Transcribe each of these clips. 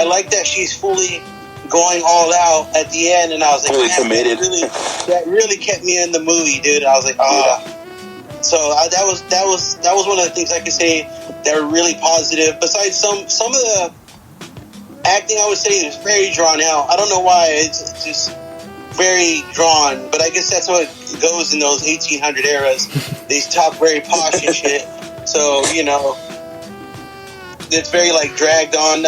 I like that she's fully going all out at the end, and I was like, fully committed. That really kept me in the movie, dude. I was like, So that was one of the things I could say that were really positive. Besides some of the acting, I would say is very drawn out. I don't know why. It's just very drawn, but I guess that's what goes in those 1800 eras. They talk very posh and shit. So, you know, it's very, like, dragged on.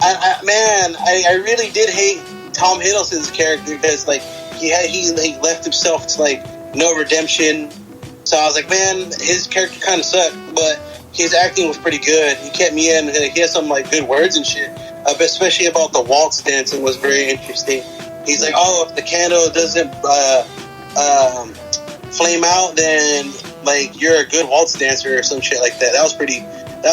I really did hate Tom Hiddleston's character because, like, he left himself to, like, no redemption. So I was like, man, his character kind of sucked, but his acting was pretty good. He kept me in. He had some, like, good words and shit, especially about the waltz dancing was very interesting. He's like, oh, if the candle doesn't flame out, then, like, you're a good waltz dancer or some shit like that. That was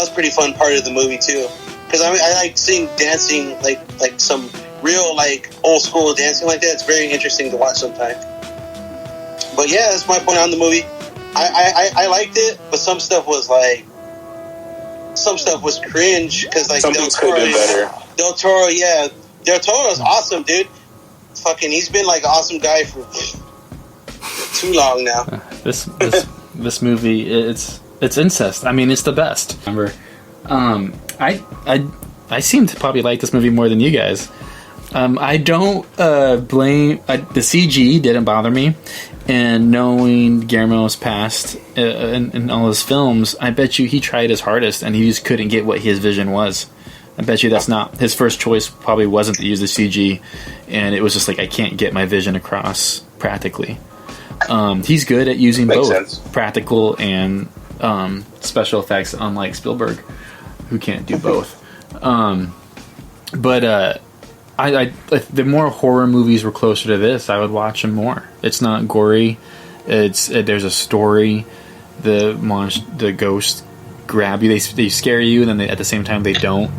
pretty fun part of the movie too, because I like seeing dancing, like some real, like, old school dancing like that. It's very interesting to watch sometimes. But yeah, that's my point on the movie. I liked it, but some stuff was cringe because, like, Del Toro, yeah, Del Toro's awesome, dude. Fucking, he's been, like, an awesome guy for too long now. This movie, it's incest. I mean, it's the best. Remember, I seem to probably like this movie more than you guys. I don't blame the CG didn't bother me, and knowing Guillermo's past in all his films, I bet you he tried his hardest and he just couldn't get what his vision was. I bet you that's not his first choice. Probably wasn't to use the CG, and it was just like, I can't get my vision across practically. He's good at using both practical and special effects, unlike Spielberg, who can't do both. But if the more horror movies were closer to this, I would watch them more. It's not gory. There's a story. The ghosts grab you. They scare you, and then at the same time they don't.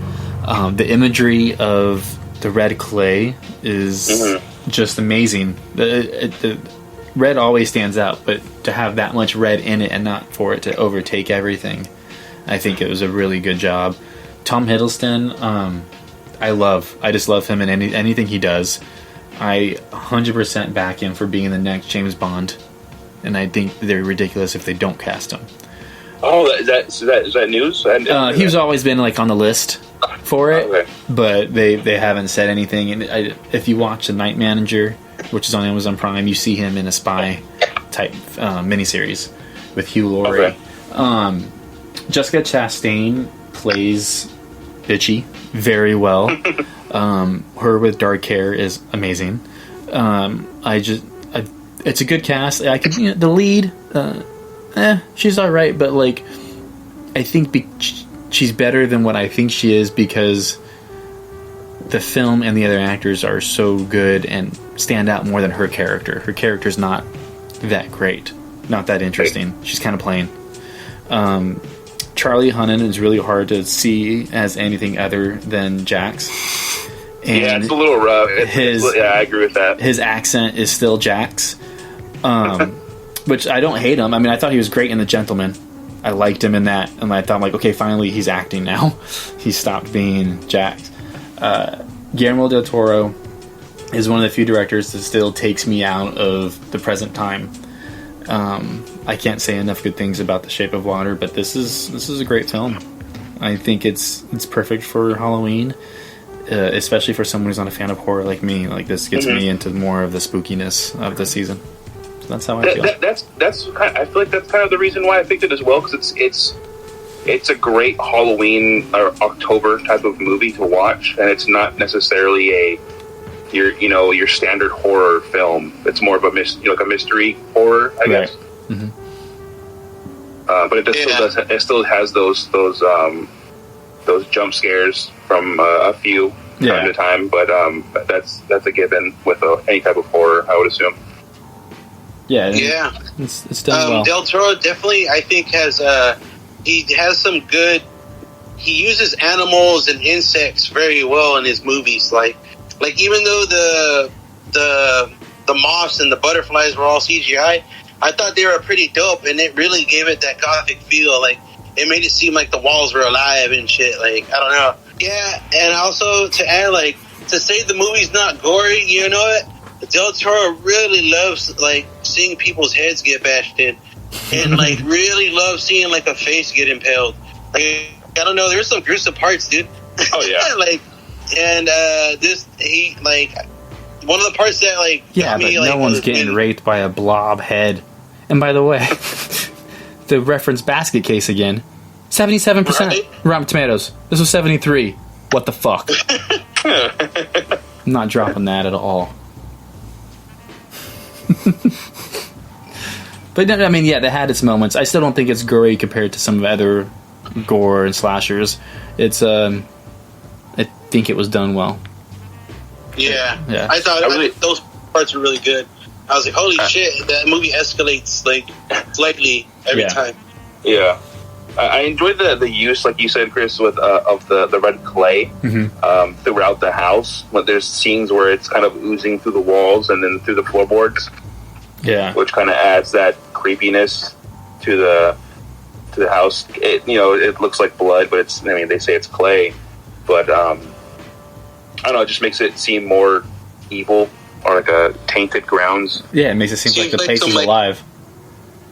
The imagery of the red clay is just amazing. The red always stands out, but to have that much red in it and not for it to overtake everything, I think it was a really good job. Tom Hiddleston, I just love him in anything he does. I 100% back him for being the next James Bond, and I think they're ridiculous if they don't cast him. Oh, is that news? He's always been, like, on the list for it, okay. But they haven't said anything. And if you watch The Night Manager, which is on Amazon Prime, you see him in a spy type miniseries with Hugh Laurie. Okay. Jessica Chastain plays bitchy very well. Her with dark hair is amazing. It's a good cast. I could, the lead. She's all right, but, like, I think she's better than what I think she is because the film and the other actors are so good and stand out more than her character. Her character's not that great, not that interesting. She's kind of plain. Charlie Hunnam is really hard to see as anything other than Jax. And yeah, it's a little rough. I agree with that. His accent is still Jax. Which I don't hate him. I mean, I thought he was great in The Gentleman. I liked him in that, and I thought, like, okay, finally he's acting now. He stopped being Jax. Guillermo Del Toro is one of the few directors that still takes me out of the present time. I can't say enough good things about The Shape of Water, but this is a great film. I think it's perfect for Halloween, especially for someone who's not a fan of horror like me. Like, this gets me into more of the spookiness of the season. That's how I feel. I feel like that's kind of the reason why I picked it as well, because it's a great Halloween or October type of movie to watch, and it's not necessarily your standard horror film. It's more of a like a mystery horror, I guess. Mm-hmm. But it still has those jump scares from a few time to time. But that's a given with any type of horror, I would assume. It's done well. Del Toro definitely, I think, has some good. He uses animals and insects very well in his movies. Like even though the moths and the butterflies were all CGI, I thought they were pretty dope, and it really gave it that gothic feel. Like, it made it seem like the walls were alive and shit. Like, I don't know. Yeah, and also to add, like, to say the movie's not gory, you know what? Del Toro really loves, like, seeing people's heads get bashed in. And, like, really loves seeing, like, a face get impaled. Like, I don't know, there's some gruesome parts, dude. Oh, yeah. Like, and, one of the parts that, like, yeah, got me, but like, no one's getting raped by a blob head. And by the way, the reference basket case again, 77% Right? Rotten Tomatoes. This was 73. What the fuck? I'm not dropping that at all. But no, I mean, yeah, they had its moments. I still don't think it's gory compared to some of the other gore and slashers. It's I think it was done well. Yeah. Yeah. I thought those parts were really good. I was like, holy shit, that movie escalates, like, slightly every time. Yeah. I enjoyed the use, like you said, Chris, with of the red clay throughout the house. But there's scenes where it's kind of oozing through the walls and then through the floorboards. Yeah. Which kind of adds that creepiness to the house. It looks like blood, but they say it's clay. But, I don't know, it just makes it seem more evil or like a tainted grounds. Yeah, it makes it seem like the place is alive.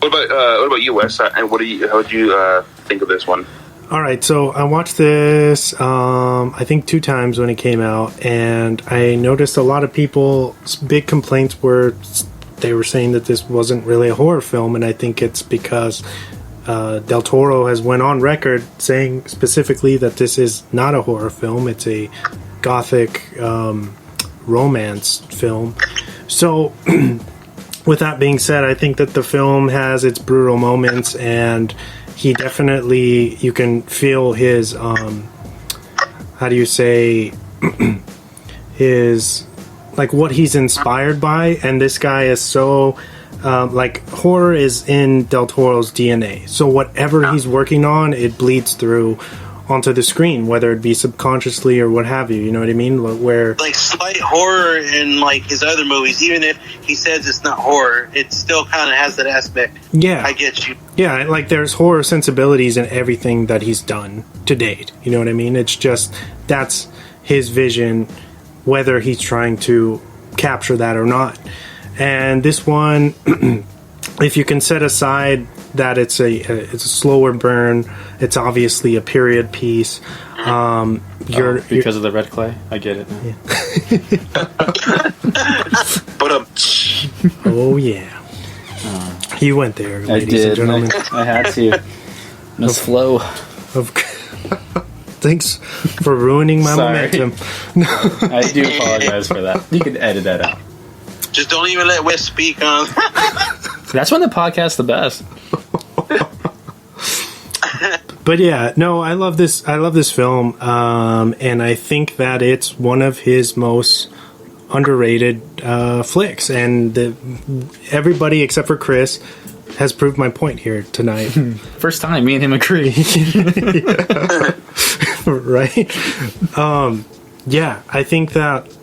What about you, Wes? And how would you think of this one? All right, so I watched this, I think 2 times when it came out, and I noticed a lot of people's big complaints were they were saying that this wasn't really a horror film, and I think it's because Del Toro has went on record saying specifically that this is not a horror film. It's a gothic romance film. So, with that being said, I think that the film has its brutal moments, and he definitely, you can feel his, how do you say, his, like, what he's inspired by, and this guy is so, like, horror is in Del Toro's DNA, so whatever he's working on, it bleeds through onto the screen, whether it be subconsciously or what have you, you know what I mean? Where, like, slight horror in, like, his other movies, even if he says it's not horror, it still kind of has that aspect. Yeah. I get you. Yeah, like, there's horror sensibilities in everything that he's done to date, you know what I mean? It's just, that's his vision, whether he's trying to capture that or not. And this one, if you can set aside that it's a slower burn, it's obviously a period piece. Because of the red clay, I get it now. Yeah. But oh yeah, you went there, ladies I did. and gentlemen. I had to. Miss Flo. Thanks for ruining my momentum. I do apologize for that. You can edit that out. Just don't even let Wes speak on. That's when the podcast's the best. But yeah, no, I love this film, and I think that it's one of his most underrated flicks, and everybody except for Chris has proved my point here tonight. First time me and him agree. Right? Yeah, I think that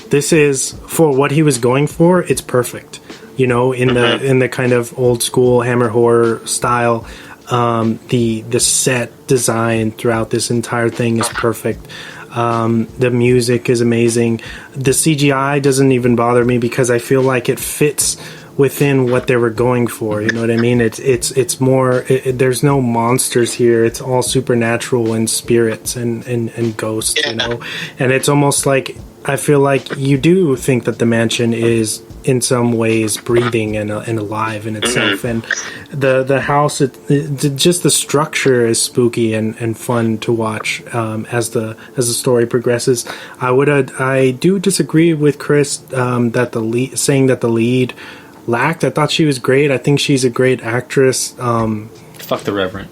this is, for what he was going for, it's perfect. You know, in the kind of old school Hammer horror style. The set design throughout this entire thing is perfect. The music is amazing. The CGI doesn't even bother me because I feel like it fits within what they were going for. You know what I mean? It's more. There's no monsters here. It's all supernatural and spirits and ghosts. Yeah. You know, and it's almost like, I feel like you do think that the mansion is in some ways breathing and alive in itself, and the house, just the structure is spooky and fun to watch as the story progresses. I do disagree with Chris that saying that the lead lacked. I thought she was great. I think she's a great actress. Fuck the Reverend.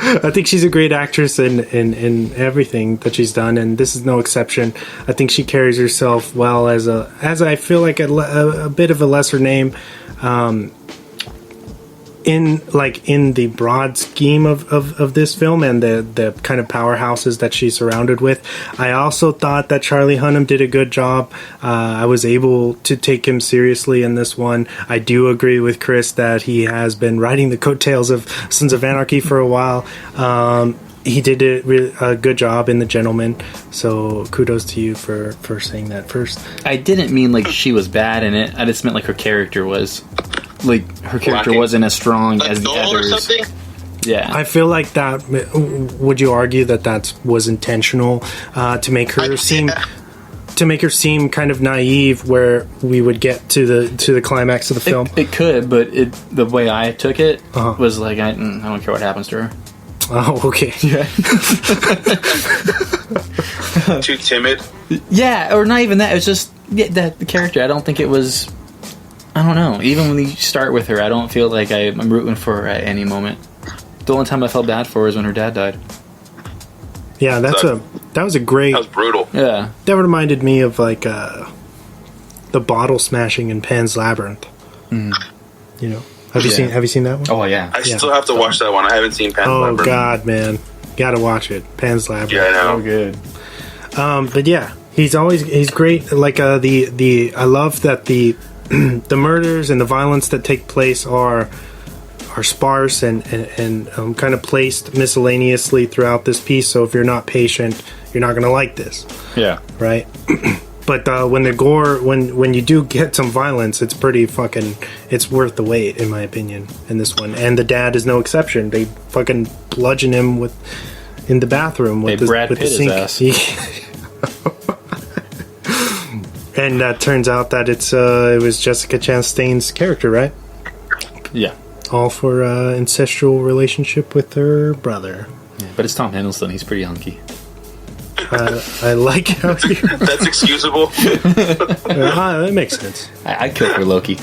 I think she's a great actress in everything that she's done, and this is no exception. I think she carries herself well as I feel like a bit of a lesser name, in the broad scheme of this film and the kind of powerhouses that she's surrounded with. I also thought that Charlie Hunnam did a good job. I was able to take him seriously in this one. I do agree with Chris that he has been riding the coattails of Sons of Anarchy for a while. he did a good job in The Gentleman. So kudos to you for saying that first. I didn't mean like she was bad in it. I just meant like her character was. Like, her character Lacking. wasn't as strong Like as the Noel others. or something? Yeah. I feel like that. Would you argue that was intentional to make her seem kind of naive, where we would get to the climax of the film? It could, but the way I took it Uh-huh. was like I don't care what happens to her. Oh, okay. Yeah. Too timid. Yeah, or not even that. It was just that the character. I don't think it was. I don't know. Even when you start with her, I don't feel like I'm rooting for her at any moment. The only time I felt bad for her is when her dad died. Yeah, that was a great. That was brutal. Yeah. That reminded me of like the bottle smashing in Pan's Labyrinth. Mm. You know, have you seen that one? Oh yeah. I still have to watch that one. I haven't seen Pan's Oh Labyrinth. God, man, gotta watch it. Pan's Labyrinth. Yeah, I know. So good. But yeah, he's great. Like the I love that the the murders and the violence that take place are sparse and kind of placed miscellaneously throughout this piece. So if you're not patient, you're not gonna like this, Yeah. right? But when the gore, when you do get some violence, it's pretty fucking. It's worth the wait, in my opinion, in this one. And the dad is no exception. They fucking bludgeon him in the bathroom with Brad with Pitt the sink. his ass. And that turns out that it was Jessica Chastain's character, right? Yeah. All for incestual relationship with her brother. Yeah. But it's Tom Hiddleston. He's pretty hunky. I like how you. That's excusable. That makes sense. I'd kill for Loki. Yeah,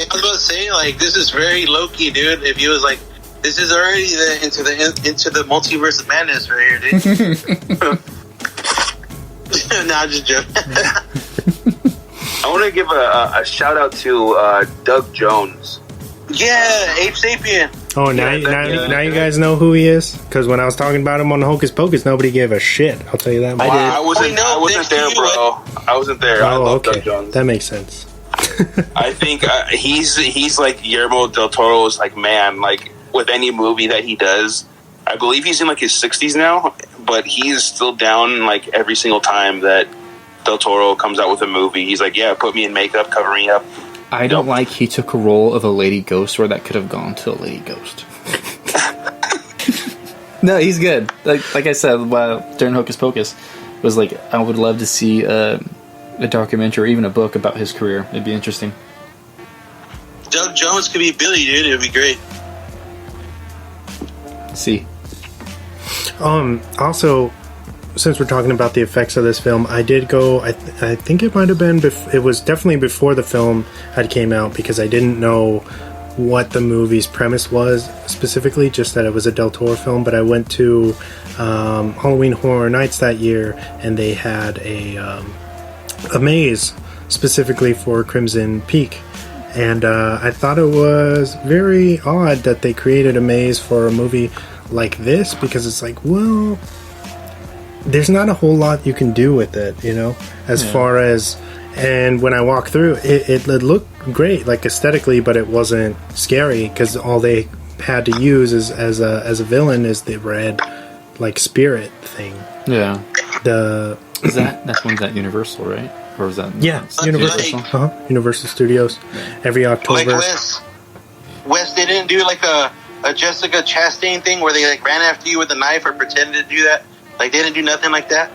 I was about to say, like, this is very Loki, dude. If he was like, this is already into the multiverse of madness right here, dude. Nah, I'm just joking. I want to give a shout out to Doug Jones. Yeah, Ape Sapien. Oh, now you guys know who he is? Because when I was talking about him on Hocus Pocus, nobody gave a shit. I'll tell you that much. I wasn't there, bro. I wasn't there. I love okay. Doug Jones. That makes sense. I think he's like Guillermo Del Toro's like man. Like with any movie that he does, I believe he's in like his 60s now, but he is still down like every single time that Del Toro comes out with a movie. He's like, yeah, put me in makeup, cover me up. I don't like he took a role of a lady ghost where that could have gone to a lady ghost. No, he's good. Like I said during Hocus Pocus, it was like I would love to see a documentary or even a book about his career. It'd be interesting. Doug Jones could be Billy, dude. It'd be great. See. Also, since we're talking about the effects of this film, I did go. I think it might have been. It was definitely before the film had came out, because I didn't know what the movie's premise was specifically. Just that it was a Del Toro film. But I went to Halloween Horror Nights that year, and they had a maze specifically for Crimson Peak. And I thought it was very odd that they created a maze for a movie like this, because it's like, well, there's not a whole lot you can do with it, you know, as far as. And when I walked through, it looked great, like aesthetically, but it wasn't scary, because all they had to use as a villain is the red, like, spirit thing. Yeah. That's one's at Universal, right? Or is that? Yeah, Universal. Universal Studios. Every October. Like Wes, they didn't do like a Jessica Chastain thing where they like ran after you with a knife or pretended to do that. Like they didn't do nothing like that.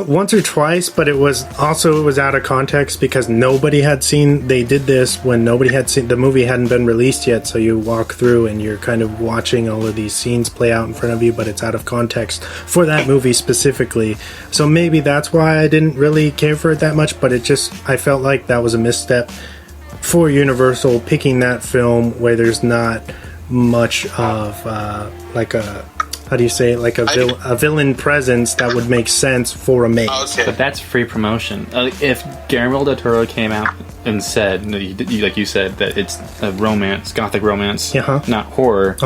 Once or twice, but it was out of context, because nobody had seen. They did this when nobody had seen the movie, hadn't been released yet. So you walk through and you're kind of watching all of these scenes play out in front of you, but it's out of context for that movie specifically. So maybe that's why I didn't really care for it that much. But I felt like that was a misstep for Universal, picking that film where there's not much of like a. How do you say it? Like a villain presence that would make sense for a maze. Okay. But that's free promotion. If Guillermo Del Toro came out and said, like you said, that it's a romance, gothic romance, not horror,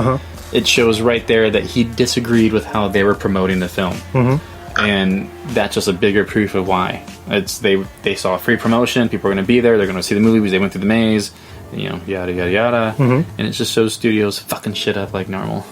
it shows right there that he disagreed with how they were promoting the film. Mm-hmm. And that's just a bigger proof of why. They saw free promotion, people are going to be there, they're going to see the movie because they went through the maze, you know, yada yada yada, and it just shows studios fucking shit up like normal.